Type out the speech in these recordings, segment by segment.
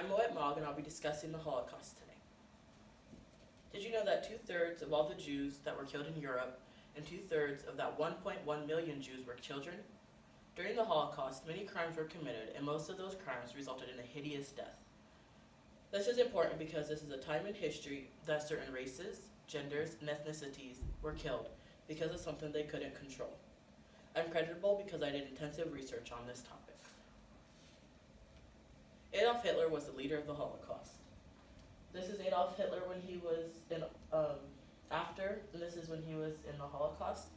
I'm Moet Mogg and I'll be discussing the Holocaust today. Did you know that 2/3 of all the Jews that were killed in Europe and 2/3 of that 1.1 million Jews were children? During the Holocaust, many crimes were committed and most of those crimes resulted in a hideous death. This is important because this is a time in history that certain races, genders, and ethnicities were killed because of something they couldn't control. I'm credible because I did intensive research on this topic. Adolf Hitler was the leader of the Holocaust. This is Adolf Hitler when he was and this is when he was in the Holocaust.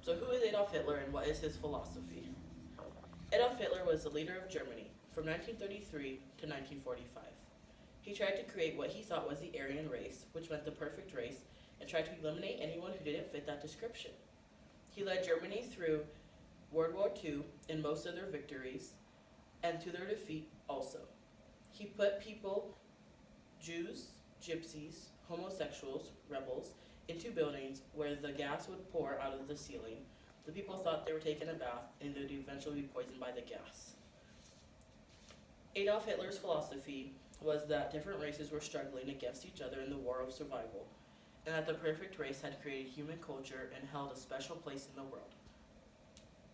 So who is Adolf Hitler and what is his philosophy? Adolf Hitler was the leader of Germany from 1933 to 1945. He tried to create what he thought was the Aryan race, which meant the perfect race, and tried to eliminate anyone who didn't fit that description. He led Germany through World War II in most of their victories, and to their defeat also. He put people, Jews, gypsies, homosexuals, rebels, into buildings where the gas would pour out of the ceiling. The people thought they were taking a bath and they would eventually be poisoned by the gas. Adolf Hitler's philosophy was that different races were struggling against each other in the war of survival, and that the perfect race had created human culture and held a special place in the world.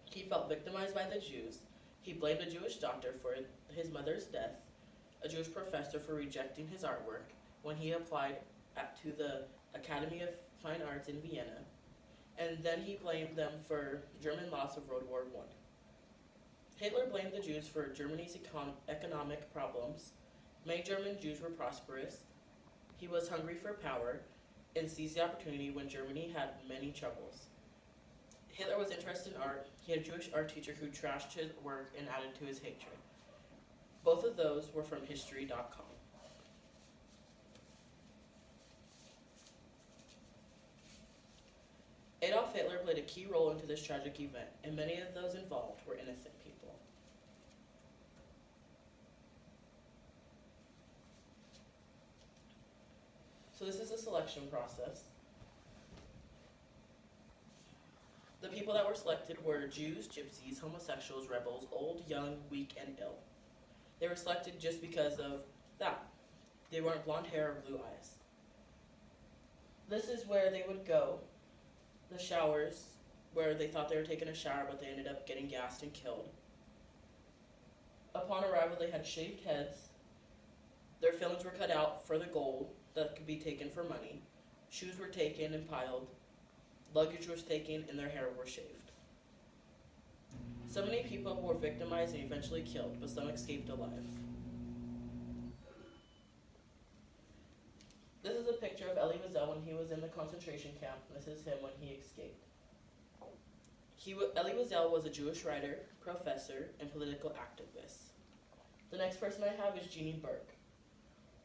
He felt victimized by the Jews. He blamed a Jewish doctor for his mother's death, a Jewish professor for rejecting his artwork when he applied to the Academy of Fine Arts in Vienna, and then he blamed them for German loss of World War I. Hitler blamed the Jews for Germany's economic problems. Many German Jews were prosperous. He was hungry for power and seized the opportunity when Germany had many troubles. Hitler was interested in art. He had a Jewish art teacher who trashed his work and added to his hatred. Both of those were from History.com. Adolf Hitler played a key role into this tragic event, and many of those involved were innocent people. So this is a selection process. The people that were selected were Jews, gypsies, homosexuals, rebels, old, young, weak, and ill. They were selected just because of that. They weren't blonde hair or blue eyes. This is where they would go, the showers, where they thought they were taking a shower but they ended up getting gassed and killed. Upon arrival, they had shaved heads. Their fillings were cut out for the gold that could be taken for money. Shoes were taken and piled. Luggage was taken and their hair were shaved. So many people were victimized and eventually killed, but some escaped alive. This is a picture of Elie Wiesel when he was in the concentration camp. This is him when he escaped. Elie Wiesel was a Jewish writer, professor, and political activist. The next person I have is Jeannie Burke.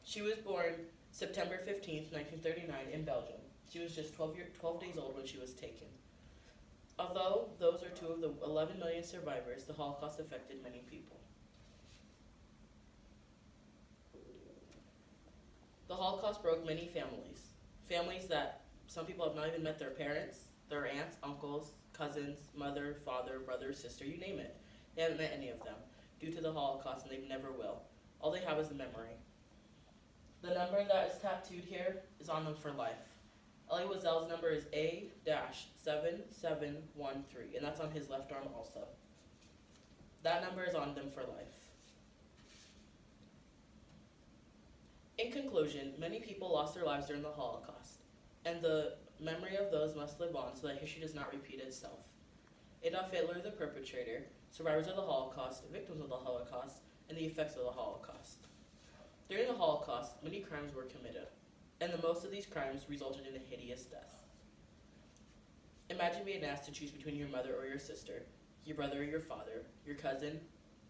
She was born September 15th, 1939 in Belgium. She was just 12 days old when she was taken. Although those are two of the 11 million survivors, the Holocaust affected many people. The Holocaust broke many families. Families that some people have not even met their parents, their aunts, uncles, cousins, mother, father, brother, sister, you name it. They haven't met any of them due to the Holocaust, and they never will. All they have is the memory. The number that is tattooed here is on them for life. Elie Wiesel's number is A-7713, and that's on his left arm also. That number is on them for life. In conclusion, many people lost their lives during the Holocaust, and the memory of those must live on so that history does not repeat itself. Adolf Hitler, the perpetrator, survivors of the Holocaust, victims of the Holocaust, and the effects of the Holocaust. During the Holocaust, many crimes were committed, and most of these crimes resulted in a hideous death. Imagine being asked to choose between your mother or your sister, your brother or your father, your cousin,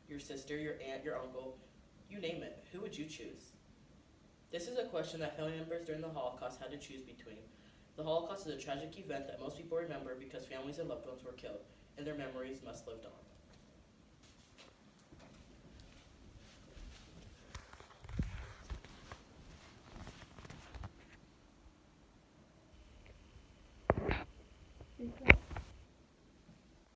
your sister, your aunt, your uncle, you name it. Who would you choose? This is a question that family members during the Holocaust had to choose between. The Holocaust is a tragic event that most people remember because families and loved ones were killed, and their memories must live on.